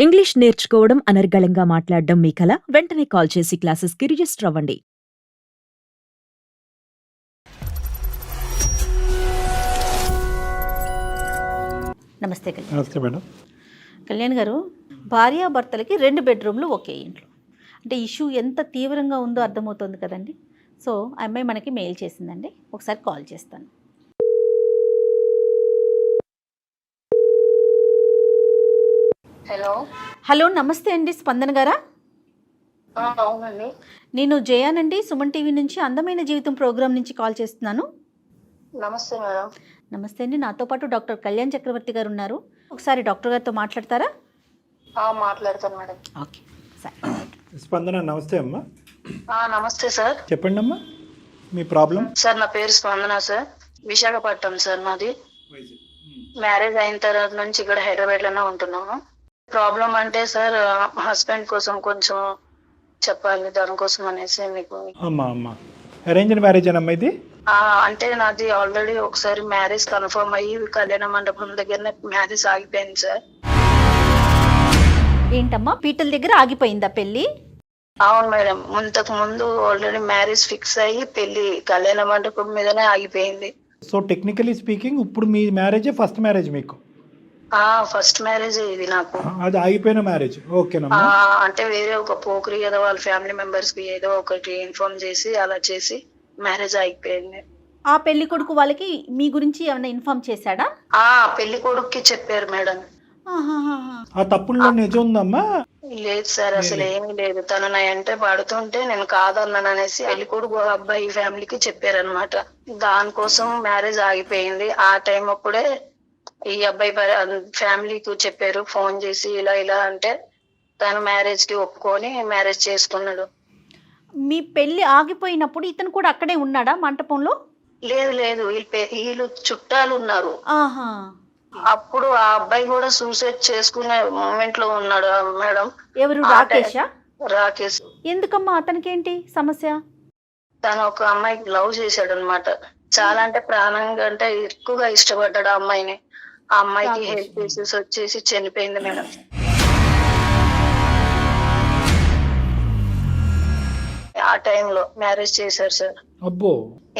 English నేర్చుకోవడం, అనర్గళంగా మాట్లాడడం మీ కల? వెంటనే కాల్ చేసి క్లాసెస్‌కి రిజిస్టర్ అవ్వండి. నమస్తే కళ్యాణ్. నమస్తే మేడం. కళ్యాణ్ గారు, భార్యాభర్తలకి 2 బెడ్రూమ్లు ఒకే ఇంట్లో. అంటే ఇష్యూ ఎంత తీవ్రంగా ఉందో అర్థమవుతుంది కదండి. సో ఆ అమ్మాయి మనకి మెయిల్ చేసిందండి. ఒకసారి కాల్ చేస్తాను. హలో, నమస్తే అండి. స్పందన గారా? అవునండి. నేను జయానండి, సుమన్ టీవీ నుంచి అందమైన జీవితం ప్రోగ్రాం నుంచి కాల్ చేస్తున్నాను. నమస్తే మేడం. నమస్తే అండి. నాతో పాటు డాక్టర్ కళ్యాణ్ చక్రవర్తి గారు ఉన్నారు. ఒకసారి డాక్టర్ గారితో మాట్లాడతారా? మాట్లాడతాను మేడం. ఓకే సరే. స్పందన నమస్తే అమ్మా. నమస్తే సార్. చెప్పండి అమ్మా మీ ప్రాబ్లం. సార్ నా పేరు స్పందన సార్. విశాఖపట్నం సార్ నాది. మ్యారేజ్ అయిన తర్వాత నుంచి ఇక్కడ హైదరాబాద్ లోనే ఉంటున్నాము. ప్రాబ్లం అంటే సార్ హస్బెండ్ కోసం కొంచెం చెప్పాలి, దానికోసం అనేసి మీకు. అమ్మా అమ్మా అరేంజ్డ్ మ్యారేజ్ అమ్మా ఇది? అంటే నాది ఆల్రెడీ ఒకసారి మ్యారేజ్ కన్ఫర్మ్ అయ్యి కళ్యాణ మండపం దగ్గరనే మ్యారేజ్ ఆగిపోయింది సార్. ఏంటమ్మా, పీటల దగ్గర ఆగిపోయిందా పెళ్ళి? అవును మేడం. ఇంతకు ముందు ఆల్రెడీ మ్యారేజ్ ఫిక్స్ అయ్యి పెళ్లి కళ్యాణ మండపం మీదనే ఆగిపోయింది. సో టెక్నికలీ స్పీకింగ్ ఇప్పుడు మీ మ్యారేజ్ ఫస్ట్ మ్యారేజ్ మీకు? ఫస్ట్ మ్యారేజ్ ఇది నాకు. అది ఆగిపోయిన మ్యారేజ్. ఓకేనమ్మా. అంటే వేరే ఒక పోకరి ఏదో వాళ్ళ ఫ్యామిలీ మెంబర్స్ కి ఏదో ఒకటి ఇన్ఫార్మ్ చేసి అలా చేసి మ్యారేజ్ ఆగిపోయింది. ఆ పెళ్లి కొడుకు వాళ్ళకి మీ గురించి ఏమైనా ఇన్ఫార్మ్ చేశాడా? పెళ్లి కొడుకుకి చెప్పారు మేడం. ఆ తప్పుల్లో నిజం ఉందమ్మా? లేదు సార్, అసలు ఏమీ లేదు. తను నా అంటే పడుతుంటే నేను కాదన్నాను అనేసి పెళ్లి కొడుకు అబ్బాయి ఫ్యామిలీకి చెప్పారనమాట. దానికోసం మ్యారేజ్ ఆగిపోయింది. ఆ టైం అప్పుడే ఈ అబ్బాయి ఫ్యామిలీకి చెప్పారు ఫోన్ చేసి ఇలా ఇలా అంటే తను మ్యారేజ్ కి ఒప్పుకొని మ్యారేజ్ చేసుకున్నాడు. మీ పెళ్లి ఆగిపోయినప్పుడు ఇతను కూడా అక్కడే ఉన్నాడా మంటపంలో? లేదు లేదు, వీళ్ళు చుట్టాలు ఉన్నారు. అప్పుడు ఆ అబ్బాయి కూడా సూసైడ్ చేసుకునే మూమెంట్ లో ఉన్నాడు మేడం. ఎవరు? రాకేషా? రాకేష్. ఎందుకమ్మా, అతనికి ఏంటి సమస్య? తను ఒక అమ్మాయికి లవ్ చేశాడు అనమాట. చాలా అంటే ప్రాణంగా అంటే ఎక్కువగా ఇష్టపడ్డాడు ఆ అమ్మాయిని. ఆ అమ్మాయికి హెల్త్ ఇష్యూస్ వచ్చేసి చనిపోయింది మేడం. ఆ టైంలో మ్యారేజ్ చేశారు సార్. అబ్బో,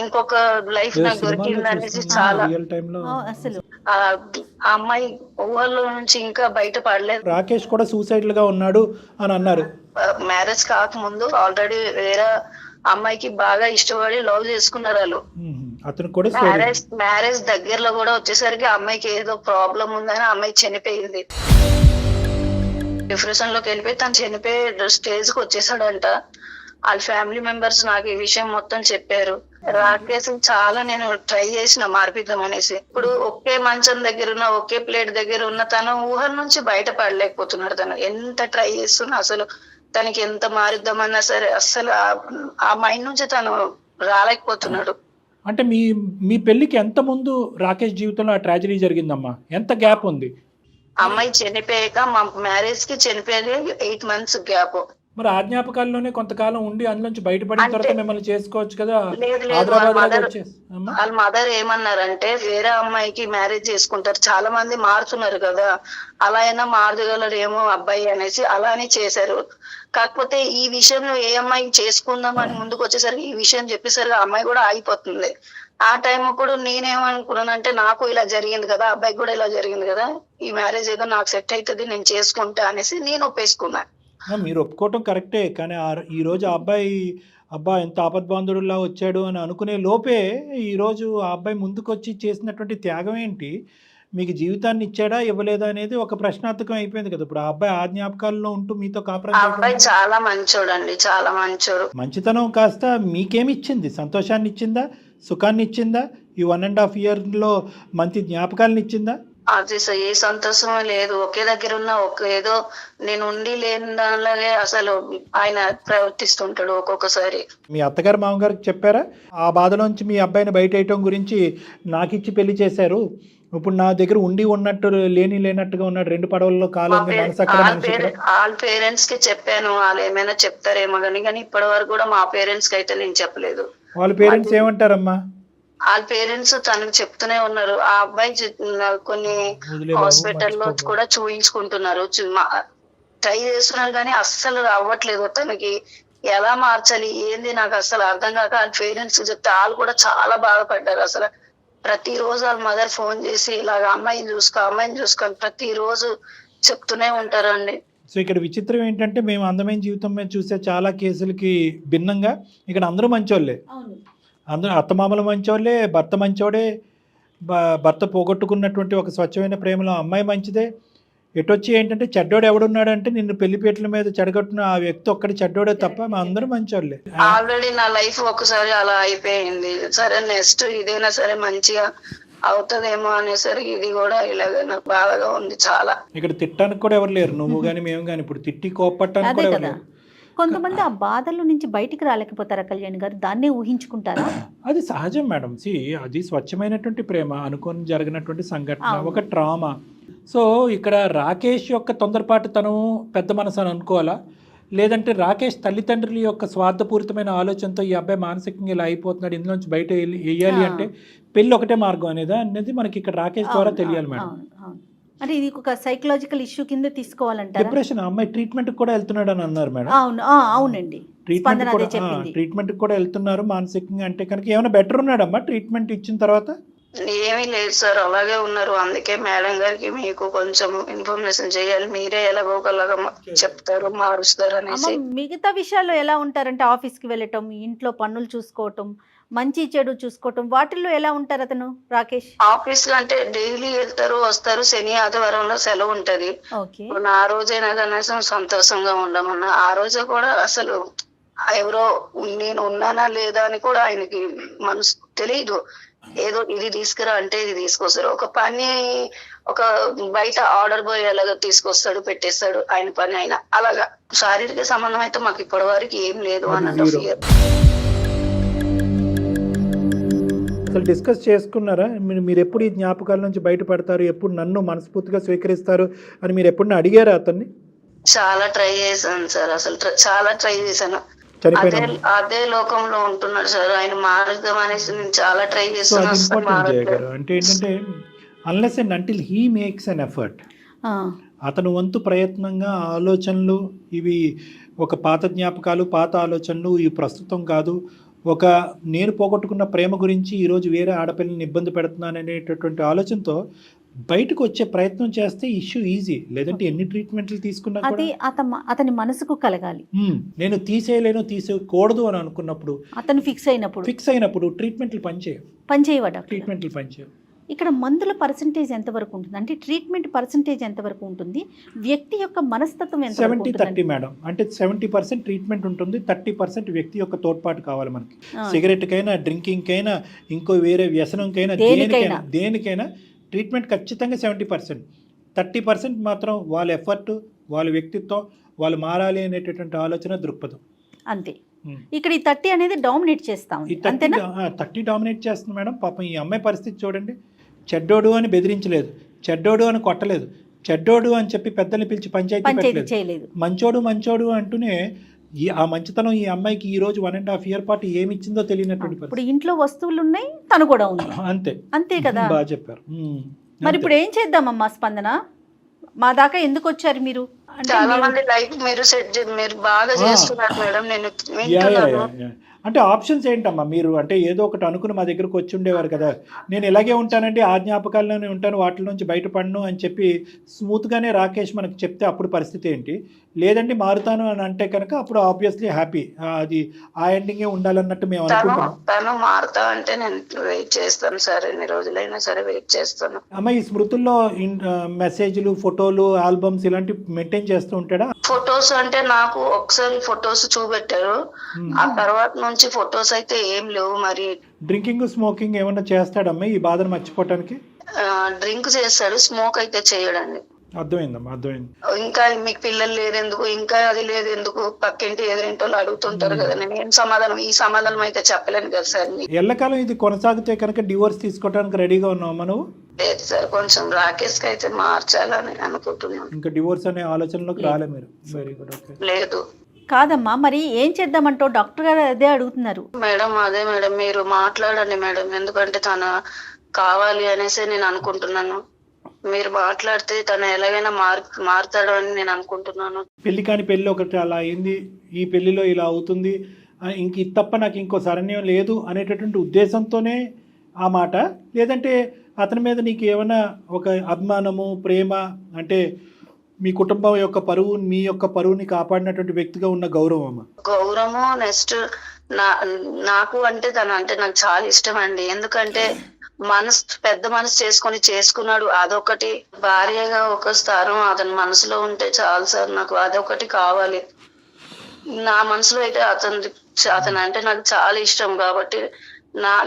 ఇంకొక లైఫ్ నాకు దొరికింది అనేసి చాలా అసలు ఆ అమ్మాయి ఊహల్లో నుంచి ఇంకా బయట పడలేదు. రాకేష్ కూడా సూసైడ్ గా ఉన్నాడు అని అన్నారు. మ్యారేజ్ కాకముందు ఆల్రెడీ వేరే అమ్మాయికి బాగా ఇష్టపడి లవ్ చేసుకున్నారు వాళ్ళు. అతను కూడా మ్యారేజ్ దగ్గరలో కూడా వచ్చేసరికి అమ్మాయికి ఏదో ప్రాబ్లం ఉందని అమ్మాయి చనిపోయింది. డిప్రెషన్ లోకి వెళ్ళిపోయి తను చనిపోయే స్టేజ్ కి వచ్చేసాడంట. వాళ్ళ ఫ్యామిలీ మెంబర్స్ నాకు ఈ విషయం మొత్తం చెప్పారు. రాకేష్ చాలా నేను ట్రై చేసిన మార్పిద్దాం అనేసి. ఇప్పుడు ఒకే మంచం దగ్గర ఉన్న ఒకే ప్లేట్ దగ్గర ఉన్న తను ఊహల నుంచి బయట పడలేకపోతున్నాడు. తను ఎంత ట్రై చేస్తున్నా అసలు తనకి ఎంత మారిద్దామన్నా సరే అస్సలు ఆ మైండ్ నుంచి తను రాలేకపోతున్నాడు. అంటే మీ పెళ్లికి ఎంత ముందు రాకేష్ జీవితంలో ఆ ట్రాజడీ జరిగిందమ్మా? ఎంత గ్యాప్ ఉంది? అమ్మాయి చనిపోయాక మా మ్యారేజ్ కి చనిపోయేది 8 months గ్యాప్. మరి ఆ జ్ఞాపకాల్లోనే కొంతకాలం ఉండి అందులోంచి బయటపడిన తర్వాత మిమ్మల్ని చేసుకోవచ్చు కదా. వాళ్ళ మదర్ ఏమన్నారంటే వేరే అమ్మాయికి మ్యారేజ్ చేసుకుంటారు, చాలా మంది మారుతున్నారు కదా, అలా అయినా మారగలరేమో అబ్బాయి అనేసి అలానే చేశారు. కాకపోతే ఈ విషయంలో ఏ అమ్మాయి చేసుకుందాం అని ముందుకు వచ్చేసరికి ఈ విషయం చెప్పేసరికి ఆ అమ్మాయి కూడా ఆగిపోతుంది. ఆ టైం అప్పుడు నేనేమనుకున్నానంటే నాకు ఇలా జరిగింది కదా, అబ్బాయికి కూడా ఇలా జరిగింది కదా, ఈ మ్యారేజ్ ఏదో నాకు సెట్ అవుతుంది నేను చేసుకుంటా అనేసి నేను ఒప్పేసుకున్నా. మీరు ఒప్పుకోవటం కరెక్టే, కానీ ఈ రోజు ఆ అబ్బాయి ఎంత ఆపద్బాంధుడులా వచ్చాడు అని అనుకునే లోపే ఈరోజు ఆ అబ్బాయి ముందుకొచ్చి చేసినటువంటి త్యాగం ఏంటి, మీకు జీవితాన్ని ఇచ్చాడా ఇవ్వలేదా అనేది ఒక ప్రశ్నార్థకం అయిపోయింది కదా. ఇప్పుడు ఆ అబ్బాయి ఆ జ్ఞాపకాల్లో ఉంటూ మీతో కాపురం. అబ్బాయి చాలా మంచోడు అండి, చాలా మంచోడు. మంచితనం కాస్త మీకేమి ఇచ్చింది? సంతోషాన్ని ఇచ్చిందా? సుఖాన్ని ఇచ్చిందా? ఈ 1.5 yearలో మంచి జ్ఞాపకాలను ఇచ్చిందా? అది ఏ సంతోషం లేదు. ఒకే దగ్గర ఉన్న ఏదో నేను ఉండి లేని దానిలాగే అసలు ఆయన ప్రవర్తిస్తుంటాడు ఒక్కొక్కసారి. మీ అత్తగారు మామగారికి చెప్పారా ఆ బాధలోంచి మీ అబ్బాయిని బయట వేయటం గురించి? నాకు ఇచ్చి పెళ్లి చేశారు, ఇప్పుడు నా దగ్గర ఉండి ఉన్నట్టు లేనట్టుగా ఉన్నాడు, 2 పడవల్లో కాలం. వాళ్ళ పేరెంట్స్ కి చెప్పాను, వాళ్ళు ఏమైనా చెప్తారేమో కానీ ఇప్పటి వరకు కూడా మా పేరెంట్స్ కి అయితే నేను చెప్పలేదు. వాళ్ళ పేరెంట్స్ ఏమంటారమ్మా? వాళ్ళ పేరెంట్స్ తనకు చెప్తూనే ఉన్నారు. ఆ అబ్బాయి కొన్ని హాస్పిటల్లో కూడా చూయించుకుంటున్నారు. ట్రై చేస్తున్నారు కానీ అస్సలు అవ్వట్లేదు. తనకి ఎలా మార్చాలి ఏంది నాకు అసలు అర్థం కాక వాళ్ళ పేరెంట్స్ చెప్తే వాళ్ళు కూడా చాలా బాధపడ్డారు. అసలు ప్రతిరోజు వాళ్ళ మదర్ ఫోన్ చేసి ఇలాగ అమ్మాయిని చూసుకో అని ప్రతిరోజు చెప్తూనే ఉంటారండి. సో ఇక్కడ విచిత్రం ఏంటంటే మేము అందమైన జీవితం మీద చూసే చాలా కేసులకి భిన్నంగా ఇక్కడ అందరూ మంచోళ్ళే, అందరూ అత్తమామలు మంచోళ్ళే, భర్త మంచోడే, భర్త పోగొట్టుకున్నటువంటి ఒక స్వచ్ఛమైన ప్రేమలో అమ్మాయి మంచిదే. ఎటొచ్చి ఏంటంటే చెడ్డోడు ఎవడున్నాడంటే నిన్ను పెళ్లిపేటల మీద చెడగొట్టిన ఆ వ్యక్తి ఒక్కడి చెడ్డోడే తప్ప మా అందరూ మంచోళ్ళే. ఆల్రెడీ నా లైఫ్ ఒకసారి అలా అయిపోయింది. సరే నెక్స్ట్ ఇదైనా సరే మంచిగా అవుతుందేమో అనేసరికి ఇది కూడా ఇలాగ నాకు బాధగా ఉంది చాలా. ఇక్కడ తిట్టడానికి కూడా ఎవరు లేరు, నువ్వు కానీ మేము కానీ ఇప్పుడు తిట్టి కోపట్టడానికి కూడా ఎవరు లేరు. కొంతమంది ఆ బాధల నుంచి బయటికి రాలేకపోతారా కళ్యాణ్ గారు? దాన్నే ఊహించుకుంటారా? అది సహజం మేడం. అది స్వచ్ఛమైనటువంటి ప్రేమ, అనుకోని జరిగినటువంటి సంఘటన, ఒక ట్రామా. సో ఇక్కడ రాకేష్ యొక్క తొందరపాటు తను పెద్ద మనసు అని అనుకోవాలా, లేదంటే రాకేష్ తల్లిదండ్రుల యొక్క స్వార్థపూరితమైన ఆలోచనతో ఈ అబ్బాయి మానసికంగా ఇలా అయిపోతున్నాడు, ఇందులోంచి బయట వేయాలి అంటే పెళ్ళి ఒకటే మార్గం అనేది మనకి ఇక్కడ రాకేష్ ద్వారా తెలియాలి మేడం. అంటే ఇది ఒక సైకలాజికల్ ఇష్యూ కింద తీసుకోవాలంటారా? డిప్రెషన్, అమ్మాయి ట్రీట్మెంట్ కూడా వెళ్తున్నాడు అని అన్నారు మేడం. అవునండి, ట్రీట్మెంట్ కూడా వెళ్తున్నారు మానసికంగా. అంటే కనుక ఏమైనా బెటర్ ఉన్నాడమ్మా ట్రీట్మెంట్ ఇచ్చిన తర్వాత? ఏమీ లేదు సార్, అలాగే ఉన్నారు. అందుకే మేడం గారికి మీకు కొంచెం ఇన్ఫర్మేషన్ చేయాలి, మీరే ఎలాగోలాగా చెప్తారు మారుస్తారు అనేసి. మిగతా విషయాల్లో ఎలా ఉంటారంటే ఆఫీస్కి వెళ్ళటం, ఇంట్లో పనులు చూసుకోవటం, మంచి చెడు చూసుకోవటం, వాటిల్లో ఎలా ఉంటారు అతను రాకేష్? ఆఫీస్ లో అంటే డైలీ వెళ్తారు వస్తారు, శని ఆదివారంలో సెలవు ఉంటది. ఆ రోజైనా కనీసం సంతోషంగా ఉండమన్నా, ఆ రోజు కూడా అసలు ఎవరో నేను ఉన్నానా లేదా అని కూడా ఆయనకి మనసు తెలియదు. ఏదో ఇది తీసుకురా అంటే ఇది తీసుకొస్తారు. ఒక పని ఒక బయట ఆర్డర్ బాయ్ అలాగా తీసుకొస్తాడు, పెట్టేస్తాడు ఆయన పని అయినా. అలాగా శారీరక సంబంధం అయితే మాకు ఇప్పటి వరకు ఏం లేదు అన్నట్టు ఫియర్. అసలు డిస్కస్ చేసుకున్నారా మీరు ఎప్పుడు ఈ జ్ఞాపకాల నుంచి బయటపడతారు, ఎప్పుడు నన్ను మనస్ఫూర్తిగా స్వీకరిస్తారు అని మీరు ఎప్పుడన్నా అడిగారా అతన్ని? చాలా ట్రై చేశాను సార్, అసలు చాలా ట్రై చేశాను. అదే లోకంలో ఉంటున్నాడు సార్ ఆయన, మారుద్దాం అనేసి నేను చాలా ట్రై చేస్తున్నాను. అంటే ఏంటంటే unless and until he makes an effort, అతను వంతు ప్రయత్నంగా ఆలోచనలు ఇవి ఒక పాత జ్ఞాపకాలు, పాత ఆలోచనలు ఇవి ప్రస్తుతం కాదు, ఒక నేను పోగొట్టుకున్న ప్రేమ గురించి ఈరోజు వేరే ఆడపిల్లని ఇబ్బంది పెడుతున్నాను అనేటటువంటి ఆలోచనతో బయటకు వచ్చే ప్రయత్నం చేస్తే ఇష్యూ ఈజీ. లేదంటే ఎన్ని ట్రీట్మెంట్లు తీసుకున్నా అతని మనసుకు కలగాలి. నేను తీసేయకూడదు అని అనుకున్నప్పుడు, అతను ఫిక్స్ అయినప్పుడు ట్రీట్మెంట్లు పనిచేయవట. ట్రీట్మెంట్లు పనిచేయ. ఇక్కడ మందుల పర్సంటేజ్ ఎంతవరకు ఉంటుంది, అంటే ట్రీట్మెంట్ పర్సంటేజ్ ఎంతవరకు ఉంటుంది, వ్యక్తి యొక్క మనస్తత్వం ఎంత? 70-30 మేడం. అంటే 70% ట్రీట్మెంట్ ఉంటుంది, 30% వ్యక్తి యొక్క తోడ్పాటు కావాలి మనకి. సిగరెట్ కైనా, డ్రింకింగ్ కైనా, ఇంకో వేరే వ్యసనంకైనా, దేనికైనా ట్రీట్మెంట్ ఖచ్చితంగా 70%. 30% మాత్రం వాళ్ళ ఎఫర్ట్, వాళ్ళ వ్యక్తిత్వం, వాళ్ళు మారాలి అనేటటువంటి ఆలోచన, దృక్పథం. అంతే. ఇక్కడ ఈ 30 అనేది డామినేట్ చేస్తాం. 30 డామినేట్ చేస్తుంది మేడం. పాపం ఈ అమ్మాయి పరిస్థితి చూడండి. చెడ్డోడు అని బెదిరించలేదు, చెడ్డోడు అని కొట్టలేదు, చెడ్డోడు అని చెప్పి పెద్దల్ని పిలిచి పంచాయతీ చేయలేదు. మంచోడు అంటూనే ఆ మంచితనం ఈ అమ్మాయికి ఈ రోజు 1.5 year పాటు ఏమి ఇచ్చిందో తెలియనటువంటి. ఇప్పుడు ఇంట్లో వస్తువులు ఉన్నాయి, తను కూడా ఉంది. అంతే కదా. బాగా చెప్పారు. మరి ఇప్పుడు ఏం చేద్దామమ్మా స్పందన? మా దాకా ఎందుకు వచ్చారు మీరు? చాలా మంది లైఫ్ మీరు బాగా చేస్తున్నారు మేడం. నేను అంటే ఆప్షన్స్ ఏంటమ్మా మీరు? అంటే ఏదో ఒకటి అనుకుని మా దగ్గరకు వచ్చి ఉండేవారు కదా, నేను ఇలాగే ఉంటానండి, ఆ జ్ఞాపకాల్లోనే ఉంటాను, వాటి నుంచి బయటపడను అని చెప్పి స్మూత్గానే రాకేష్ మనకు చెప్తే అప్పుడు పరిస్థితి ఏంటి? లేదంటే మారుతాను అని అంటే కనుక అప్పుడు ఆబ్వియస్లీ హ్యాపీ, అది ఆ ఎండింగే ఉండాలన్నట్టు మేము అనుకుంటున్నాం. తను మారుతా అంటే నేను వెయిట్ చేస్తాను సార్, ఎన్ని రోజులైనా సరే వెయిట్ చేస్తాను. అమ్మ ఈ స్మృతుల్లో మెసేజ్లు, ఫోటోలు, ఆల్బమ్స్ ఇలాంటి మెయింటైన్ చేస్తూ ఉంటాడా? ఫొటోస్ అంటే నాకు ఒకసారి ఫొటోస్ చూపెట్టారు, ఆ తర్వాత నుంచి ఫొటోస్ అయితే ఏం లేవు. మరి డ్రింకింగ్, స్మోకింగ్ ఏమన్నా చేస్తాడమ్మా ఈ బాధను మర్చిపోవటానికి? డ్రింక్ చేస్తాడు, స్మోక్ అయితే చేయడండి. అర్థమైందమ్మా, అర్థమైంది. ఇంకా మీకు పిల్లలు లేదెందుకు, ఇంకా అది లేదు ఎందుకు, పక్కింటి ఎదురింటి వాళ్ళు అడుగుతుంటారు కదా, నేను ఏం సమాధానం, ఈ సమాధానం అయితే చెప్పలేను కదా సార్. ఎల్లకాలం ఇది కొనసాగితే కనుక డివోర్స్ తీసుకోవడానికి రెడీగా ఉన్నావు నువ్వు? లేదు సార్, కొంచెం రాకేష్ కి అయితే మార్చాలని అనుకుంటున్నాను. ఇంకా డివోర్స్ అనే ఆలోచనలోకి రాలే మీరు? Very good. ఓకే. లేదు కాదమ్మా, మరి ఏం చేద్దామంటో డాక్టర్ గారు అదే అడుగుతున్నారు. మేడం అదే మేడం, మీరు మాట్లాడండి మేడం, ఎందుకంటే తను కావాలి అనేసి నేను అనుకుంటున్నాను. మీరు మాట్లాడితే తను ఎలాగైనా మారుతాడు అని నేను అనుకుంటున్నాను. పెళ్లి కాని పెళ్ళి ఒకటి అలా అయింది, ఈ పెళ్లిలో ఇలా అవుతుంది, ఇంక ఇది తప్ప నాకు ఇంకో శరణ్యం లేదు అనేటటువంటి ఉద్దేశంతోనే ఆ మాట, లేదంటే అతని మీద నీకు ఏమైనా ఒక అభిమానము, ప్రేమ, అంటే మీ కుటుంబం యొక్క పరువు, మీ యొక్క పరువుని కాపాడినటువంటి వ్యక్తిగా ఉన్న గౌరవమా? గౌరవము. నెక్స్ట్ నాకు అంటే తను అంటే నాకు చాలా ఇష్టం అండి. ఎందుకంటే పెద్ద మనసు చేసుకున్నాడు. అదొకటి. భార్యగా ఒక స్థానం అతని మనసులో ఉంటే చాలు సార్. నాకు అదొకటి కావాలి. నా మనసులో అయితే అతను అంటే నాకు చాలా ఇష్టం కాబట్టి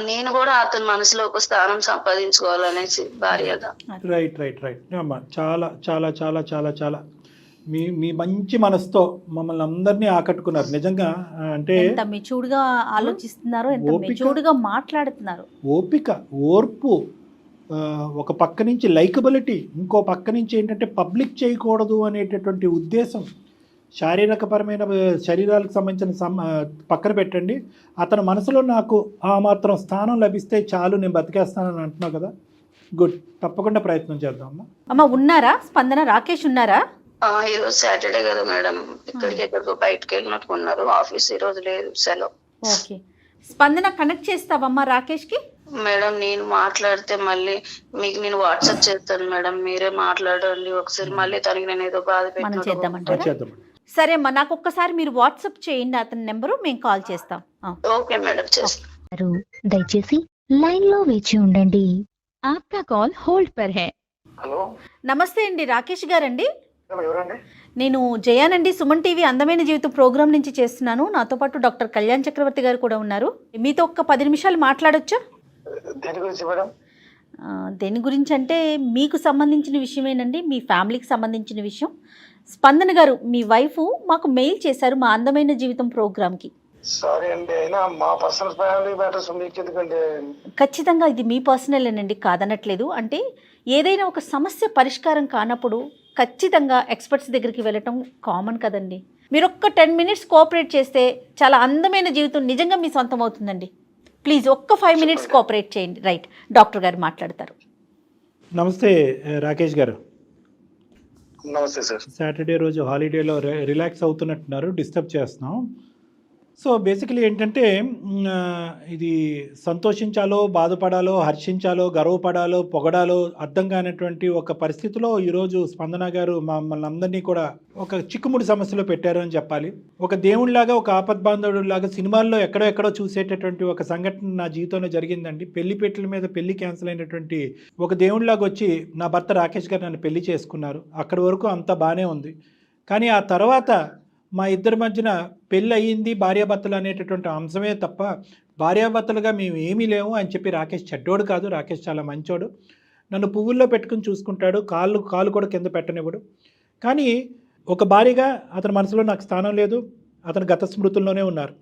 నేను కూడా అతని మనసులో ఒక స్థానం సంపాదించుకోవాలనేసి భార్యగా. రైట్ రైట్ రైట్ అమ్మా, చాలా చాలా చాలా చాలా చాలా మీ మంచి మనసుతో మమ్మల్ని అందరినీ ఆకట్టుకున్నారు నిజంగా. అంటే ఎంత మెచ్యూర్డ్గా ఆలోచిస్తున్నారు, ఎంత మెచ్యూర్డ్గా మాట్లాడుతున్నారు. ఓపిక, ఓర్పు, ఒక పక్క నుంచి లైకబిలిటీ, ఇంకో పక్క నుంచి ఏంటంటే పబ్లిక్ చేయకూడదు అనేటటువంటి ఉద్దేశం. శారీరకపరమైన శరీరాలకు సంబంధించిన పక్కన పెట్టండి, అతని మనసులో నాకు ఆ మాత్రం స్థానం లభిస్తే చాలు, నేను బతికేస్తానని అంటున్నావు కదా. గుడ్, తప్పకుండా ప్రయత్నం చేద్దాం అమ్మా. అమ్మ ఉన్నారా స్పందన? రాకేష్ ఉన్నారా? ఈరోజు సాటర్డే కదా మేడం, ఎక్కడికో బయటకు వెళ్ళినట్టు ఉన్నారు. ఆఫీస్ ఈ రోజు లేదు, సెలవు. ఓకే, స్పందన కనెక్ట్ చేస్తావమ్మా రాకేష్ కి? మేడం నేను మాట్లాడితే మళ్ళీ మీకు నేను వాట్సాప్ చేస్తాను మేడం, మీరే మాట్లాడండి ఒకసారి. మళ్ళీ తనకి నేను ఏదో బాధ పెట్టామంటే సరే అమ్మా, నాకు ఒక్కసారి మీరు వాట్సాప్ చేయండి అతని నెంబరు, మేము కాల్ చేస్తాం. ఓకే మేడం, చేస్తాను. దయచేసి లైన్ లో వేచి ఉండండి. ఆప్కా కాల్ హోల్డ్ పర్ హై. హలో, నమస్తే అండి, రాకేష్ గారండి? ఎవరండి? నేను జయానండి, సుమన్ టీవీ అందమైన జీవితం ప్రోగ్రామ్ నుంచి చేస్తున్నాను. నాతో పాటు డాక్టర్ కళ్యాణ్ చక్రవర్తి గారు కూడా ఉన్నారు. మీతో ఒక్క 10 నిమిషాలు మాట్లాడొచ్చా? దేని గురించి మేడం? దేని గురించి అంటే మీకు సంబంధించిన విషయమేనండి, మీ ఫ్యామిలీకి సంబంధించిన విషయం. స్పందన గారు, మీ వైఫ్ మాకు మెయిల్ చేశారు మా అందమైన జీవితం ప్రోగ్రామ్కి. సారీ అండి, అయినా మా పర్సనల్ ఫ్యామిలీ మ్యాటర్స్ మీకు ఎందుకంటే. ఖచ్చితంగా ఇది మీ పర్సనలేనండి, కాదనట్లేదు. అంటే ఏదైనా ఒక సమస్య పరిష్కారం కానప్పుడు ఖచ్చితంగా ఎక్స్పర్ట్స్ దగ్గరికి వెళ్ళటం కామన్ కదండి. మీరు ఒక్క 10 మినిట్స్ కోఆపరేట్ చేస్తే చాలా అందమైన జీవితం నిజంగా మీ సొంతం అవుతుందండి. ప్లీజ్ ఒక్క 5 మినిట్స్ కోఆపరేట్ చేయండి. రైట్, డాక్టర్ గారు మాట్లాడతారు. నమస్తే రాకేష్ గారు. నమస్తే సార్. సాటర్డే రోజు హాలిడేలో రిలాక్స్ అవుతున్నట్టున్నారు, డిస్టర్బ్ చేస్తున్నాం. సో బేసికలీ ఏంటంటే ఇది సంతోషించాలో, బాధపడాలో, హర్షించాలో, గర్వపడాలో, పొగడాలో అర్థం కానటువంటి ఒక పరిస్థితిలో ఈరోజు స్పందన గారు మమ్మల్ని అందరినీ కూడా ఒక చిక్కుముడి సమస్యలో పెట్టారు అని చెప్పాలి. ఒక దేవుడిలాగా, ఒక ఆపద్బాంధవుడిలాగా సినిమాల్లో ఎక్కడో చూసేటటువంటి ఒక సంఘటన నా జీవితంలో జరిగిందండి. పెళ్లి పెట్టెల మీద పెళ్లి క్యాన్సిల్ అయినటువంటి ఒక దేవుడిలాగా వచ్చి నా భర్త రాకేష్ గారు నన్ను పెళ్లి చేసుకున్నారు. అక్కడి వరకు అంతా బాగానే ఉంది. కానీ ఆ తర్వాత మా ఇద్దరి మధ్యన పెళ్ళి అయ్యింది, భార్యాభర్తలు అనేటటువంటి అంశమే తప్ప భార్యాభర్తలుగా మేము ఏమీ లేము అని చెప్పి రాకేష్ చెడ్డోడు కాదు. రాకేష్ చాలా మంచోడు, నన్ను పువ్వుల్లో పెట్టుకుని చూసుకుంటాడు, కాలు కూడా కింద పెట్టనివ్వడు. కానీ ఒక భార్యగా అతని మనసులో నాకు స్థానం లేదు, అతను గత స్మృతుల్లోనే ఉన్నారు.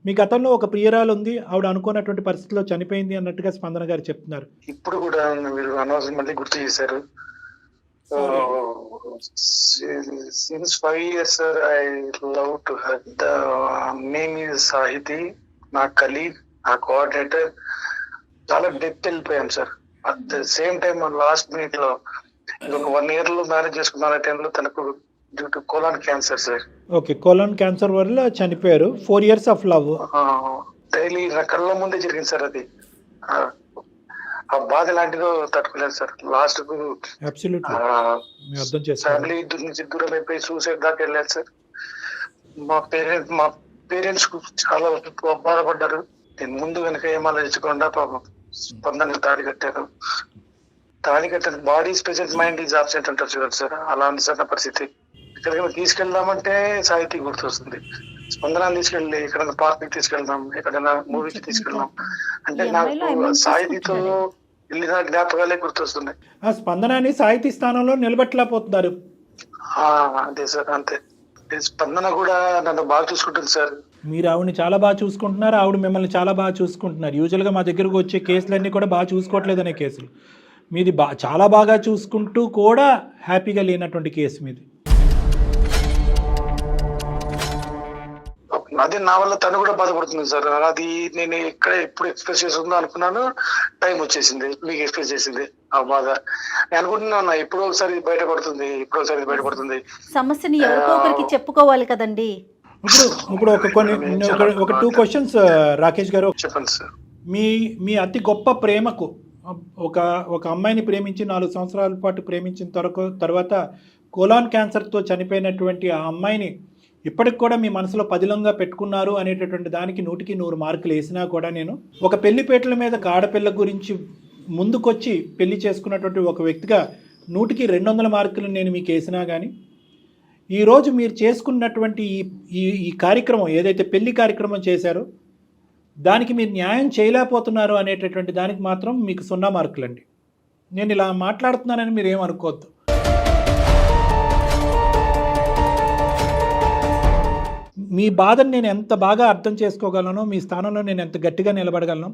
మీ గతంలో ఒక ప్రియురాలు ఉంది, ఆవిడ అనుకున్నటువంటి పరిస్థితిలో చనిపోయింది అన్నట్టుగా స్పందన గారు చెప్తున్నారు. ఇప్పుడు కూడా మీరు అనవసరం మళ్ళీ గుర్తు చేశారు. Since 5 years, sir, I love to her. The name is Sahiti, నా కలీగ్, నా కోఆర్డినేటర్. చాలా డెప్త్ వెళ్ళిపోయాం sir. At the same time last minute లో ఇంకొక 1 year లో మ్యారేజ్ చేసుకున్న టైంలో తనకు due to colon cancer sir. Okay, colon cancer వల్ల చనిపోయారు. 4 years ఆఫ్ లవ్. డైలీ నా కళ్ళ ముందే జరిగింది సార్. అది ఆ బాధ లాంటిదో తట్టుకోలేదు సార్. లాస్ట్ కు ఫ్యామిలీ నుంచి దూరం అయిపోయి సూసైడ్ దాకా వెళ్ళారు సార్. మా పేరెంట్స్ చాలా బాధపడ్డారు. నేను ముందు వెనక ఏం ఆలోచించకుండా పాపం స్పందనకి తాళి కట్టారు. తాళి కట్టారు. Body present, mind is absent అంటారు చూడండి సార్, అలా ఉంది పరిస్థితి. ఎక్కడికైనా తీసుకెళ్దామంటే సాహితీ గుర్తొస్తుంది. స్పందనాన్ని తీసుకెళ్ళి ఎక్కడైనా పార్క్ తీసుకెళ్దాం, ఎక్కడైనా మూవీకి తీసుకెళ్దాం అంటే నాకు సాహితీతో వెళ్ళిన జ్ఞాపకాలే గుర్తొస్తున్నాయి. ఆ స్పందనాన్ని సాహితీ స్థానంలో నిలబెట్టలేకపోతున్నారు. అదే సార్, అంతే. స్పందన కూడా నన్ను బాగా చూసుకుంటుంది సార్. మీరు ఆవిడని చాలా బాగా చూసుకుంటున్నారు, ఆవిడ మిమ్మల్ని చాలా బాగా చూసుకుంటున్నారు. యూజువల్గా మా దగ్గరకు వచ్చే కేసులన్నీ కూడా బాగా చూసుకోవట్లేదనే కేసులు. మీది చాలా బాగా చూసుకుంటూ కూడా హ్యాపీగా లేనటువంటి కేసు మీది. అదే నా వల్ల తను కూడా బాధపడుతుంది సార్. అది నేను ఎక్కడ ఎప్పుడు ఎక్స్ప్రెస్ చేస్తుందో అనుకున్నాను, టైం వచ్చేసింది మీకు ఎక్స్ప్రెస్ చేసింది ఆ బాధ. నేను అనుకుంటున్నా ఎప్పుడో ఒకసారి బయటపడుతుంది, ఎప్పుడో ఒకసారి బయటపడుతుంది. సమస్యని ఎవరికో ఒకరికి చెప్పుకోవాలి కదండి. ఇప్పుడు ఒక 2 క్వశ్చన్స్ రాకేష్ గారు. చెప్పండి సార్. మీ అతి గొప్ప ప్రేమకు ఒక అమ్మాయిని ప్రేమించి 4 సంవత్సరాల పాటు ప్రేమించిన తర్వాత కోలాన్ క్యాన్సర్తో చనిపోయినటువంటి ఆ అమ్మాయిని ఇప్పటికి కూడా మీ మనసులో పదిలంగా పెట్టుకున్నారు అనేటటువంటి దానికి 100కి 100 మార్కులు వేసినా కూడా నేను ఒక పెళ్లిపేటల మీద ఆడపిల్ల గురించి ముందుకొచ్చి పెళ్లి చేసుకున్నటువంటి ఒక వ్యక్తిగా 100కి 200 మార్కులు నేను మీకు వేసినా కానీ ఈరోజు మీరు చేసుకున్నటువంటి ఈ కార్యక్రమం ఏదైతే పెళ్లి కార్యక్రమం చేశారో దానికి మీరు న్యాయం చేయలేకపోతున్నారు అనేటటువంటి దానికి మాత్రం మీకు 0 మార్కులు అండి. నేను ఇలా మాట్లాడుతున్నానని మీరు ఏమనుకోవద్దు. మీ బాధను నేను ఎంత బాగా అర్థం చేసుకోగలను, మీ స్థానంలో నేను ఎంత గట్టిగా నిలబడగలను,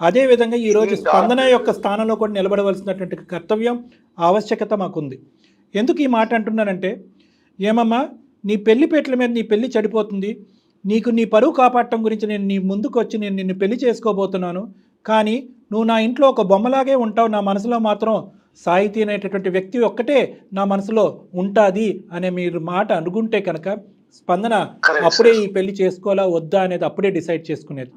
అదేవిధంగా ఈరోజు స్పందన యొక్క స్థానంలో కూడా నిలబడవలసినటువంటి కర్తవ్యం ఆవశ్యకత మాకుంది. ఎందుకు ఈ మాట అంటున్నానంటే, ఏమమ్మా నీ పెళ్లిపేటల మీద నీ పెళ్లి చెడిపోతుంది, నీకు నీ పరువు కాపాడటం గురించి నేను నీ ముందుకు వచ్చి నేను నిన్ను పెళ్లి చేసుకోబోతున్నాను, కానీ నువ్వు నా ఇంట్లో ఒక బొమ్మలాగే ఉంటావు, నా మనసులో మాత్రం సాహితీ అనేటటువంటి వ్యక్తి ఒక్కటే నా మనసులో ఉంటుంది అనే మీరు మాట అనుకుంటే కనుక స్పందన అప్పుడే ఈ పెళ్లి చేసుకోవాలా వద్దా అనేది అప్పుడే డిసైడ్ చేసుకునేది.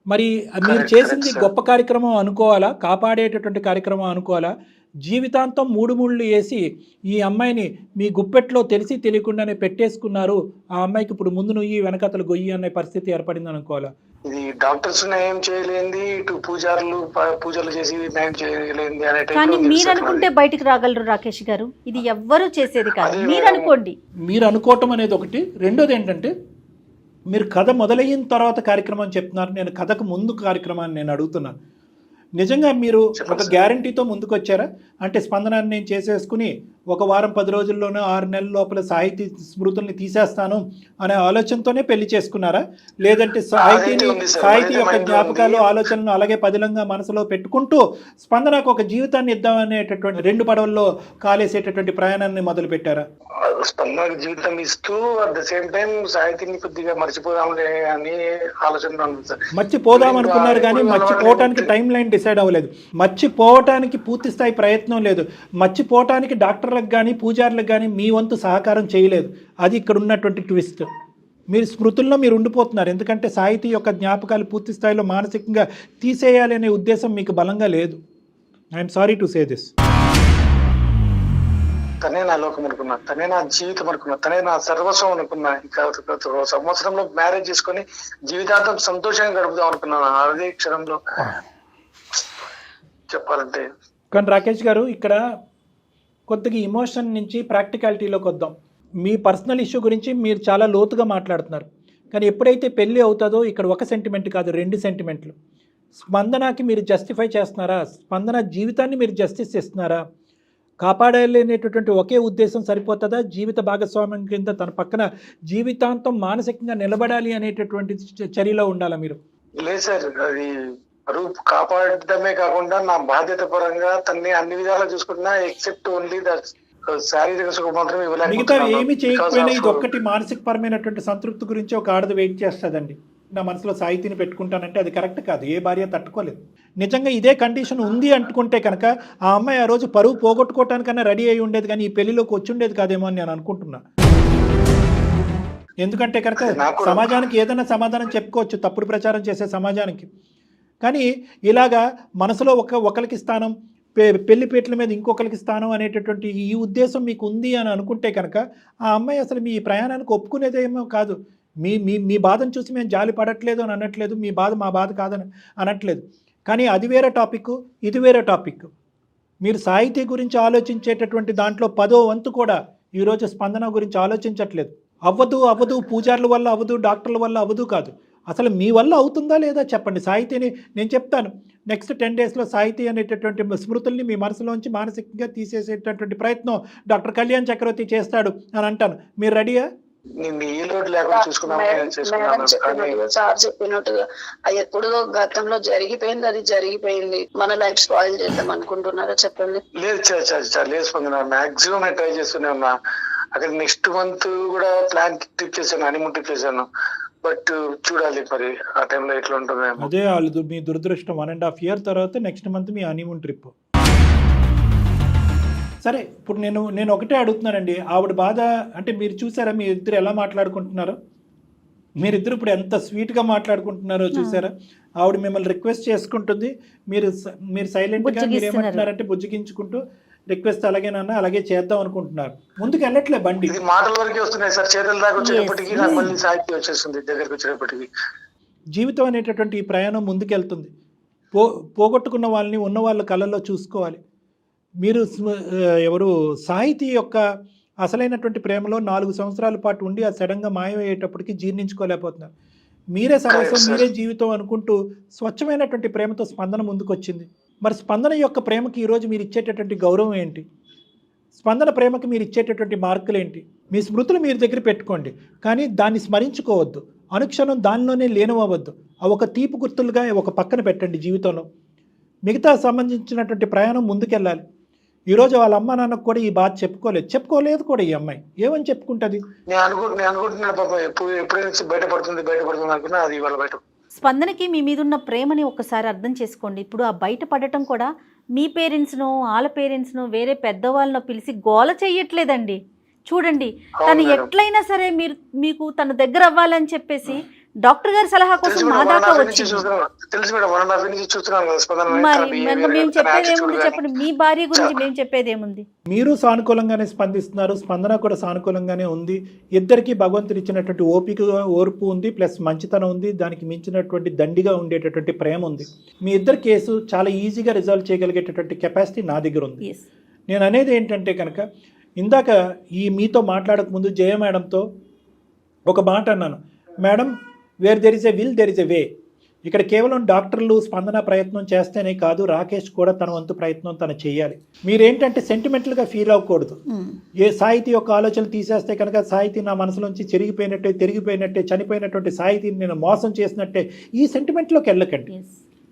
మరి మీరు చేసింది గొప్ప కార్యక్రమం అనుకోవాలా, కాపాడేటటువంటి కార్యక్రమం అనుకోవాలా, జీవితాంతం 3 ముళ్ళు వేసి ఈ అమ్మాయిని మీ గుప్పెట్లో తెలిసి తెలియకుండానే పెట్టేసుకున్నారు, ఆ అమ్మాయికి ఇప్పుడు ముందు నుయ్యి వెనకతలు గొయ్యి అనే పరిస్థితి ఏర్పడింది అనుకోవాలా? ఇది డాక్టర్స్ న్యాయం చేయలేంది, ఇటు పూజలు చేసి న్యాయం చేయలేంది అనే కానీ మీరు అనుకుంటే బయటికి రాగలరు రాకేష్ గారు. ఇది ఎవ్వరూ చేసేది కాదు, మీరు అనుకోండి. మీరు అనుకోవటం అనేది ఒకటి. రెండోది ఏంటంటే, మీరు కథ మొదలైన తర్వాత కార్యక్రమం చెప్తున్నారు, నేను కథకు ముందు కార్యక్రమాన్ని నేను అడుగుతున్నాను. నిజంగా మీరు ఒక గ్యారంటీతో ముందుకు వచ్చారా? అంటే స్పందనాన్ని నేను చేసేసుకుని 1 వారం 10 రోజుల్లోనూ 6 నెలల లోపల సాహితీ స్మృతుల్ని తీసేస్తాను అనే ఆలోచనతోనే పెళ్లి చేసుకున్నారా? లేదంటే సాహితీ యొక్క జ్ఞాపకాలు ఆలోచనలు అలాగే పదిలంగా మనసులో పెట్టుకుంటూ స్పందనకు ఒక జీవితాన్ని ఇద్దామనేటటువంటి 2 పడవల్లో కాలేసేటటువంటి ప్రయాణాన్ని మొదలు పెట్టారా? స్పందనకు జీవితం ఇస్తూ అట్ ద సేమ్ టైం సాహితీని కొద్దిగా మర్చిపోదాంలే అని ఆలోచన. మర్చిపోదాం అనుకున్నారు కానీ మర్చిపోవటానికి టైం లైన్ డిసైడ్ అవ్వలేదు, మర్చిపోవటానికి పూర్తి స్థాయి ప్రయత్నం లేదు, మర్చిపోవటానికి డాక్టర్లకు కానీ పూజారులకు కానీ మీ వంతు సహకారం చేయలేదు. అది ఇక్కడ ఉన్నటువంటి ట్విస్ట్. మీరు స్మృతుల్లో మీరు ఉండిపోతున్నారు, ఎందుకంటే సాహితీ యొక్క జ్ఞాపకాలు పూర్తి స్థాయిలో మానసికంగా తీసేయాలి అనే ఉద్దేశం మీకు బలంగా లేదు. I'm sorry to say this. తనే నా లోకం అనుకున్నా, తనే నా జీవితం అనుకున్నా, తనే నా సర్వస్వం అనుకున్నా. ఇంకా 1 సంవత్సరంలో మ్యారేజ్ చేసుకుని జీవితాంతం సంతోషంగా గడుపుదాం అనుకున్నాను అదే క్షణంలో చెప్పాలంటే. కానీ రాకేష్ గారు, ఇక్కడ కొద్దిగా ఇమోషన్ నుంచి ప్రాక్టికాలిటీలోకి వద్దాం. మీ పర్సనల్ ఇష్యూ గురించి మీరు చాలా లోతుగా మాట్లాడుతున్నారు, కానీ ఎప్పుడైతే పెళ్ళి అవుతుందో ఇక్కడ 1 సెంటిమెంట్ కాదు 2 సెంటిమెంట్లు. స్పందనకి మీరు జస్టిఫై చేస్తున్నారా? స్పందన జీవితాన్ని మీరు జస్టిస్ ఇస్తున్నారా? కాపాడలేనేటటువంటి ఒకే ఉద్దేశం సరిపోతుందా? జీవిత భాగస్వామ్యం కింద తన పక్కన జీవితాంతం మానసికంగా నిలబడాలి అనేటటువంటి చర్యలో ఉండాలా మీరు? లేదు సార్, అది రూపు కాపాడటమే కాకుండా నా బాధ్యత పరంగా తన్ని అన్ని విధాలా చూసుకుంటున్నా, ఎక్సెప్ట్ ఓన్లీ శారీరక సుఖం మాత్రం ఇవ్వలేదు. మిగతా ఏమి చేయకపోయినా ఇది ఒక్కటి మానసిక పరమైనటువంటి సంతృప్తి గురించి ఒక ఆడది వెయిట్ చేస్తుందండి. నా మనసులో సాహితీని పెట్టుకుంటానంటే అది కరెక్ట్ కాదు, ఏ భార్య తట్టుకోలేదు. నిజంగా ఇదే కండిషన్ ఉంది అనుకుంటే కనుక ఆ అమ్మాయి ఆ రోజు పరువు పోగొట్టుకోవటానికన్నా రెడీ అయి ఉండేది, కానీ ఈ పెళ్లిలోకి వచ్చి ఉండేది కాదేమో అని నేను అనుకుంటున్నా. ఎందుకంటే కనుక సమాజానికి ఏదైనా సమాధానం చెప్పుకోవచ్చు, తప్పుడు ప్రచారం చేసే సమాజానికి. కానీ ఇలాగా మనసులో ఒకరికి స్థానం, పెళ్లిపేటల మీద ఇంకొకరికి స్థానం అనేటటువంటి ఈ ఉద్దేశం మీకు ఉంది అని అనుకుంటే కనుక ఆ అమ్మాయి అసలు మీ ప్రయాణానికి ఒప్పుకునేదేమో కాదు. మీ బాధను చూసి మేము జాలి పడట్లేదు అని అనట్లేదు, మీ బాధ మా బాధ కాదని అనట్లేదు. కానీ అది వేరే టాపిక్, ఇది వేరే టాపిక్. మీరు సాహితీ గురించి ఆలోచించేటటువంటి దాంట్లో 10వ వంతు కూడా ఈరోజు స్పందన గురించి ఆలోచించట్లేదు. అవ్వదు, పూజారుల వల్ల అవ్వదు, డాక్టర్ల వల్ల అవ్వదు కాదు, అసలు మీ వల్ల అవుతుందా లేదా చెప్పండి. సాహితీని నేను చెప్తాను, నెక్స్ట్ 10 డేస్లో సాహితీ అనేటటువంటి స్మృతుల్ని మీ మనసులోంచి మానసికంగా తీసేసేటటువంటి ప్రయత్నం డాక్టర్ కళ్యాణ్ చక్రవర్తి చేస్తాడు అని అంటాను. మీరు రెడీయా? సార్ చెప్పినట్టుగా ఎప్పుడు గతంలో జరిగిపోయింది, అది జరిగిపోయింది. మన లైఫ్ స్పాయిల్ చేద్దాం అనుకుంటున్నారా చెప్పండి? లేదు లేదు స్పందన, మాక్సిమం ట్రై చేస్తూనే ఉన్నా. అక్కడ నెక్స్ట్ మంత్ కూడా ప్లాన్ ట్రిప్ చేశాను, హనీమూన్ ట్రిప్ చేశాను. బట్ చూడాలి మరి ఆ టైంలో ఎట్లా ఉంటుందేమో. అదే వాళ్ళు మీ దురదృష్టం 1.5 year తర్వాత నెక్స్ట్ మంత్ మీ హనీమూన్ ట్రిప్. సరే ఇప్పుడు నేను ఒకటే అడుగుతున్నానండి, ఆవిడ బాధ అంటే మీరు చూసారా మీ ఇద్దరు ఎలా మాట్లాడుకుంటున్నారో? మీరిద్దరు ఇప్పుడు ఎంత స్వీట్గా మాట్లాడుకుంటున్నారో చూసారా? ఆవిడ మిమ్మల్ని రిక్వెస్ట్ చేసుకుంటుంది, మీరు సైలెంట్గా మీరు ఏమంటున్నారంటే బుజ్జగించుకుంటూ రిక్వెస్ట్ అలాగేనన్నా అలాగే చేద్దాం అనుకుంటున్నారు. ముందుకు వెళ్ళట్లే బండి. ఇది మాటల వరకే వస్తున్నాయి సార్, చేతుల దాకా వచ్చేటప్పటికి నాకు మళ్ళీ సాహిత్యం వచ్చేస్తుంది దగ్గరికి వచ్చేటప్పటికి. జీవితం అనేటటువంటి ఈ ప్రయాణం ముందుకెళ్తుంది. పోగొట్టుకున్న వాళ్ళని ఉన్న వాళ్ళ కళ్ళల్లో చూసుకోవాలి. మీరు ఎవరు సాహితీ యొక్క అసలైనటువంటి ప్రేమలో 4 సంవత్సరాల పాటు ఉండి ఆ సడన్గా మాయమయ్యేటప్పటికి జీర్ణించుకోలేకపోతున్నారు. మీరే సర్వస్వం, మీరే జీవితం అనుకుంటూ స్వచ్ఛమైనటువంటి ప్రేమతో స్పందన ముందుకొచ్చింది. మరి స్పందన యొక్క ప్రేమకి ఈరోజు మీరు ఇచ్చేటటువంటి గౌరవం ఏంటి? స్పందన ప్రేమకి మీరు ఇచ్చేటటువంటి మార్కులు ఏంటి? మీ స్మృతులు మీరు దగ్గర పెట్టుకోండి, కానీ దాన్ని స్మరించుకోవద్దు. అనుక్షణం దానిలోనే లీనమవ్వద్దు. అవి ఒక తీపి గుర్తులుగా ఒక పక్కన పెట్టండి జీవితంలో. మిగతా సంబంధించినటువంటి ప్రయాణం ముందుకెళ్ళాలి. ఈరోజు వాళ్ళ అమ్మ నాన్నకు కూడా ఈ బాధ చెప్పుకోలేదు కూడా ఈ అమ్మాయి. ఏమని చెప్పుకుంటుంది? నేను అనుకుంటున్నాను పాప ఎప్పుడైనా బయటపడుతుంది అనుకున్నా, అది ఇవాళ బయట. స్పందనకి మీ మీద ఉన్న ప్రేమని ఒక్కసారి అర్థం చేసుకోండి. ఇప్పుడు ఆ బయట పడటం కూడా మీ పేరెంట్స్నో వాళ్ళ పేరెంట్స్నో వేరే పెద్దవాళ్ళనో పిలిచి గోల చెయ్యట్లేదండి. చూడండి, తను ఎట్లయినా సరే మీకు తన దగ్గర అవ్వాలని చెప్పేసి డాక్టర్ గారి సలహా కోసం మా దాకా వచ్చింది. మేము చెప్పేది ఏముంది చెప్పండి, మీ భార్య గురించి మేము చెప్పేది ఏముంది? మీరు సానుకూలంగానే స్పందిస్తున్నారు, స్పందన కూడా సానుకూలంగానే ఉంది. ఇద్దరికి భగవంతుడు ఇచ్చినటువంటి ఓర్పు ఉంది, ప్లస్ మంచితనం ఉంది, దానికి మించినటువంటి దండిగా ఉండేటటువంటి ప్రేమ ఉంది. మీ ఇద్దరు కేసు చాలా ఈజీగా రిజాల్వ్ చేయగలిగేటటువంటి కెపాసిటీ నా దగ్గర ఉంది. నేను అనేది ఏంటంటే కనుక, ఇందాక మీతో మాట్లాడక ముందు జయ మేడంతో ఒక మాట అన్నాను, madam where there is a will there is a way. ఇక్కడ కేవలం డాక్టర్లు స్పందన ప్రయత్నం చేస్తేనే కాదు, రాకేష్ కూడా తన వంతు ప్రయత్నం తను చేయాలి. మీరేంటంటే సెంటిమెంటల్గా ఫీల్ అవ్వకూడదు. ఏ సాహితీ యొక్క ఆలోచనలు తీసేస్తే కనుక సాహితీ నా మనసులోంచి చెరిగిపోయినట్టే, తిరిగిపోయినట్టే, చనిపోయినటువంటి సాహితీని నేను మోసం చేసినట్టే, ఈ సెంటిమెంట్లోకి వెళ్ళకండి.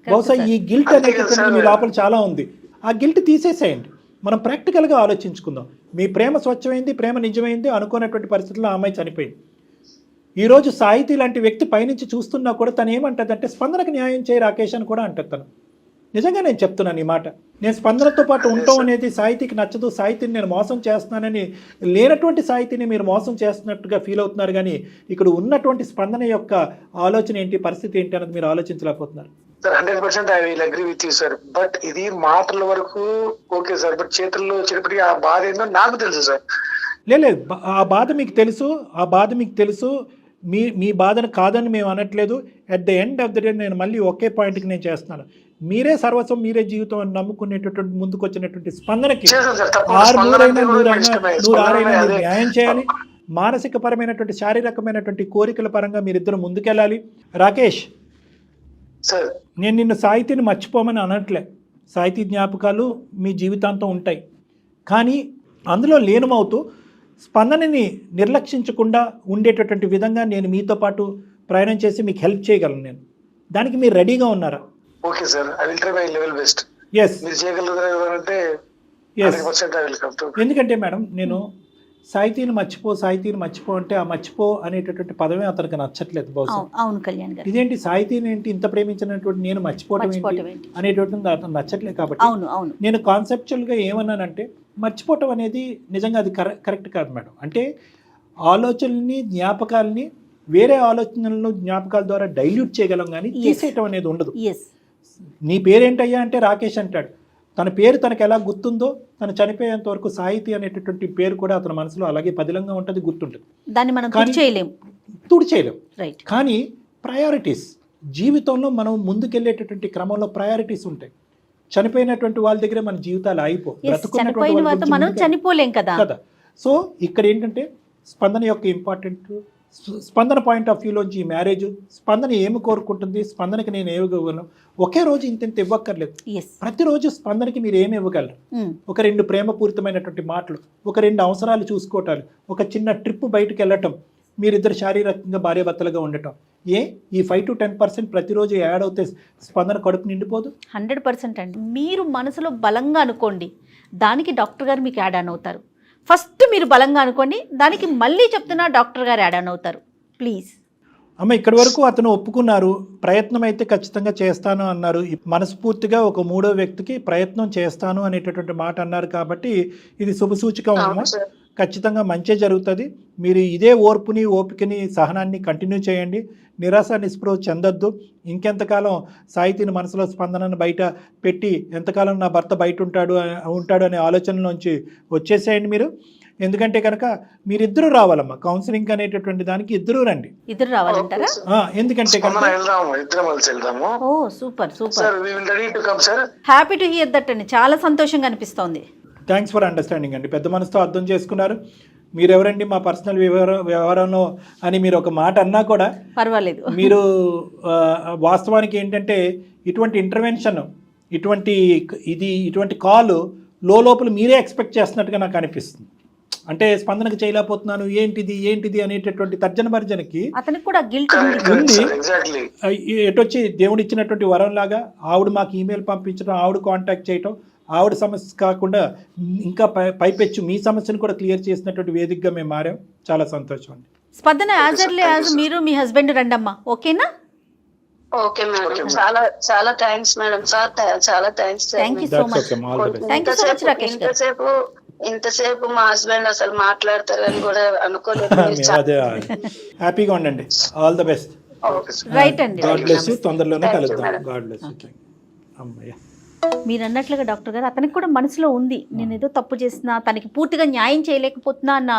బహుశా ఈ గిల్ట్ అనేటటువంటి మీ లోపల చాలా ఉంది, ఆ గిల్ట్ తీసేసేయండి. మనం ప్రాక్టికల్గా ఆలోచించుకుందాం. మీ ప్రేమ స్వచ్ఛమైంది, ప్రేమ నిజమైంది, అనుకున్నటువంటి పరిస్థితుల్లో ఆ అమ్మాయి చనిపోయింది. ఈరోజు సాహితీ లాంటి వ్యక్తి పైనుంచి చూస్తున్నా కూడా తను ఏమంటుంది అంటే, స్పందనకు న్యాయం చేయి రాకేష్ అని కూడా అంటుంది తను. నిజంగా నేను చెప్తున్నాను ఈ మాట. నేను స్పందనతో పాటు ఉండటం అనేది సాహితీకి నచ్చదు, సాహితీని నేను మోసం చేస్తున్నానని, లేనటువంటి సాహితీని మీరు మోసం చేస్తున్నట్టుగా ఫీల్ అవుతున్నారు. కానీ ఇక్కడ ఉన్నటువంటి స్పందన యొక్క ఆలోచన ఏంటి, పరిస్థితి ఏంటి అన్నది మీరు ఆలోచించలేకపోతున్నారు. Sir 100% I will agree with you sir. But ఇది మాటల వరకు ఓకే సార్, బట్ చేతుల్లో వచ్చేటప్పటికి ఆ బాధ ఏందో నాకు తెలుసు సార్. లేదు, ఆ బాధ మీకు తెలుసు, మీ బాధను కాదని మేము అనట్లేదు. At the end of the day నేను మళ్ళీ ఒకే పాయింట్కి నేను చేస్తున్నాను. మీరే సర్వస్వం, మీరే జీవితం అని నమ్ముకునేటటువంటి ముందుకు వచ్చినటువంటి స్పందనకి 100 న్యాయం చేయాలి. మానసిక పరమైనటువంటి, శారీరకమైనటువంటి కోరికల పరంగా మీరిద్దరు ముందుకెళ్ళాలి. రాకేష్, నేను నిన్ను సాహితీని మర్చిపోమని అనట్లే. సాహితీ జ్ఞాపకాలు మీ జీవితాంతం ఉంటాయి. కానీ అందులో లీనమవుతూ స్పందనని నిర్లక్షించకుండా ఉండేటటువంటి విధంగా నేను మీతో పాటు ప్రయాణం చేసి మీకు హెల్ప్ చేయగలను. నేను దానికి మీరు రెడీగా ఉన్నారా? Okay sir, I will try my level best. Yes, మీరు చేయగలరంటే ఎందుకంటే మేడం, నేను సాహితీని మర్చిపో అంటే ఆ మర్చిపో అనేటటువంటి పదమే అతనికి నచ్చట్లేదు బహుశా. అవును కళ్యాణ్ గారు, ఇదేంటి సాహితీని ఏంటి ఇంత ప్రేమించినటువంటి నేను మర్చిపోవటం ఏంటి అనేటటువంటి అతను నచ్చట్లేదు. కాబట్టి నేను కాన్సెప్చువల్గా ఏమన్నానంటే, మర్చిపోవటం అనేది నిజంగా అది కరెక్ట్ కాదు మేడం. అంటే ఆలోచనల్ని, జ్ఞాపకాలని వేరే ఆలోచనలను జ్ఞాపకాల ద్వారా డైల్యూట్ చేయగలం, కానీ తీసేయటం అనేది ఉండదు. నీ పేరేంటయ్యా అంటే రాకేష్ అంటాడు. తన పేరు తనకు ఎలా గుర్తుందో, తను చనిపోయేంత వరకు సాహితీ అనేటటువంటి పేరు కూడా అతని మనసులో అలాగే పదిలంగా ఉంటుంది, గుర్తుంటుంది. దాన్ని మనం తుడిచేయలేం. కానీ ప్రయారిటీస్ జీవితంలో మనం ముందుకెళ్ళేటటువంటి క్రమంలో ప్రయారిటీస్ ఉంటాయి. చనిపోయినటువంటి వాళ్ళ దగ్గరే మన జీవితాలు మనం చనిపోలేం కదా. సో ఇక్కడ ఏంటంటే స్పందన యొక్క ఇంపార్టెంట్, స్పందన పాయింట్ ఆఫ్ వ్యూలోంచి ఈ మ్యారేజ్, స్పందన ఏమి కోరుకుంటుంది, స్పందనకి నేను ఏమి ఇవ్వగలను. ఒకే రోజు ఇంత ఇవ్వక్కర్లేదు. ప్రతిరోజు స్పందనకి మీరు ఏమి ఇవ్వగలరు? ఒక 2 ప్రేమపూరితమైనటువంటి మాటలు, ఒక 2 అవసరాలు చూసుకోవటాలు, ఒక చిన్న ట్రిప్ బయటకు వెళ్ళటం, మీరిద్దరు శారీరకంగా భార్యాభర్తలుగా ఉండటం. ఈ 5 to 10% ప్రతిరోజు యాడ్ అవుతే స్పందన కడుపు నిండిపోదు? 100% అండి. మీరు మనసులో బలంగా అనుకోండి, దానికి డాక్టర్ గారు మీకు యాడ్ ఆన్ అవుతారు. ఫస్ట్ మీరు బలంగా అనుకోండి. దానికి మళ్ళీ చెప్తున్నా డాక్టర్ గారు యాడ్ ఆన్ అవుతారు ప్లీజ్. అమ్మ ఇక్కడి వరకు అతను ఒప్పుకున్నారు, ప్రయత్నం అయితే ఖచ్చితంగా చేస్తాను అన్నారు. మనస్ఫూర్తిగా ఒక మూడో వ్యక్తికి ప్రయత్నం చేస్తాను అనేటటువంటి మాట అన్నారు కాబట్టి ఇది శుభసూచకం అమ్మ. అవును సార్. ఖచ్చితంగా మంచి జరుగుతుంది. మీరు ఇదే ఓర్పుని ఓపికని సహనాన్ని కంటిన్యూ చేయండి. నిరాశ నిస్పృహ చెందొద్దు. ఇంకెంతకాలం సాహితీని మనసులో స్పందనను బయట పెట్టి ఎంతకాలం నా భర్త బయట ఉంటాడు అనే ఆలోచనలోంచి వచ్చేసేయండి మీరు. ఎందుకంటే కనుక మీరిద్దరూ రావాలమ్మా కౌన్సిలింగ్ అనేటటువంటి దానికి ఇద్దరూ రండి. ఇద్దరు రావాలంటారా? ఎందుకంటే కనుక వెళ్దాము, ఇద్దరం కలిసి వెళ్దాము. Oh super super, sir we will ready to come sir. Happy to hear that అండి. చాలా సంతోషంగా అనిపిస్తోంది. థ్యాంక్స్ ఫర్ అండర్స్టాండింగ్ అండి. పెద్ద మనసుతో అర్థం చేసుకున్నారు. మీరెవరండి మా పర్సనల్ వ్యవహారంలో అని మీరు ఒక మాట అన్నా కూడా పర్వాలేదు. మీరు వాస్తవానికి ఏంటంటే ఇటువంటి ఇంటర్వెన్షన్, ఇటువంటి కాల్ లోపల మీరే ఎక్స్పెక్ట్ చేస్తున్నట్టుగా నాకు అనిపిస్తుంది. అంటే స్పందనకు చేయలేకపోతున్నాను, ఏంటిది అనేటటువంటి తర్జన భర్జనకి అతనికి కూడా గిల్ట్ ఉంది. ఎగ్జాక్ట్లీ ఎటొచ్చి దేవుడు ఇచ్చినటువంటి వరం లాగా ఆవిడ మాకు ఈమెయిల్ పంపించడం, ఆవిడ కాంటాక్ట్ చేయటం, ఆవిడ సమస్య కాకుండా ఇంకా పైపెచ్చు మీ సమస్యను కూడా క్లియర్ చేసినటువంటి వేదికగా మేము మారాం. చాలా సంతోషం అండి. స్పందన యాజ్ ఎర్లీ యాజ్ మీరు మీ హస్బెండ్ రండమ్మా, ఓకేనా? ఓకే మేడం, చాలా చాలా థ్యాంక్స్ మేడం. సార్ చాలా thanks sir. Thank you so much. Thank you so much Rakesh గారు. ఇంతసేపు మా హస్బెండ్ అసలు మాట్లాడతారని కూడా అనుకోలేదు. అదే హ్యాపీగా ఉండండి. All the best. రైట్ అండి. God bless you. తొందరలోనే కలుద్దాం. God bless you. అమ్మయ్య. మీరు అన్నట్లుగా డాక్టర్ గారు అతనికి కూడా మనసులో ఉంది, నేను ఏదో తప్పు చేసినా, తనకి పూర్తిగా న్యాయం చేయలేకపోతున్నా అన్న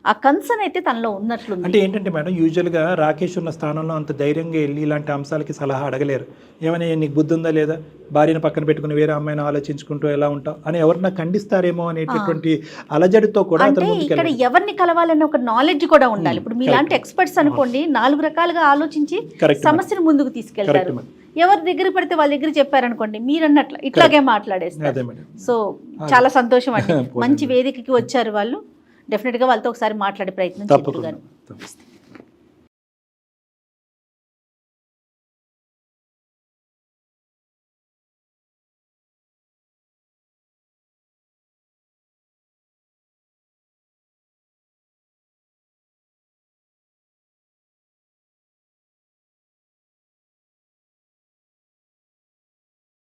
ఆ కన్సర్న్ అయితే తనలో ఉన్నట్లుంది. అంటే ఏంటంటే మేడం, యూజువల్గా రాకేష్ ఉన్న స్థానంలో అంత ధైర్యంగా వెళ్ళి ఇలాంటి అంశాలకి సలహా అడగలేరు. ఏమైనా నీకు బుద్ధి ఉందా లేదా, భార్యను పక్కన పెట్టుకుని వేరే అమ్మాయిని ఆలోచించుకుంటూ ఎలా ఉంటావు అని ఎవరన్నా ఖండిస్తారేమో అనేటటువంటి అలజడితో కూడా అంటే ఇక్కడ ఎవరిని కలవాలన్న ఒక నాలెడ్జ్ కూడా ఉండాలి. ఇప్పుడు మీలాంటి ఎక్స్పర్ట్స్ అనుకోండి 4 రకాలుగా ఆలోచించి సమస్యను ముందుకు తీసుకెళ్తారు. ఎవరి దగ్గర పడితే వాళ్ళ దగ్గర చెప్పారనుకోండి, మీరు అన్నట్లు ఇట్లాగే మాట్లాడేస్తారు. సో చాలా సంతోషం అండి. మంచి వేదికకి వచ్చారు వాళ్ళు. డెఫినెట్గా వాళ్ళతో ఒకసారి మాట్లాడే ప్రయత్నం చేస్తారు.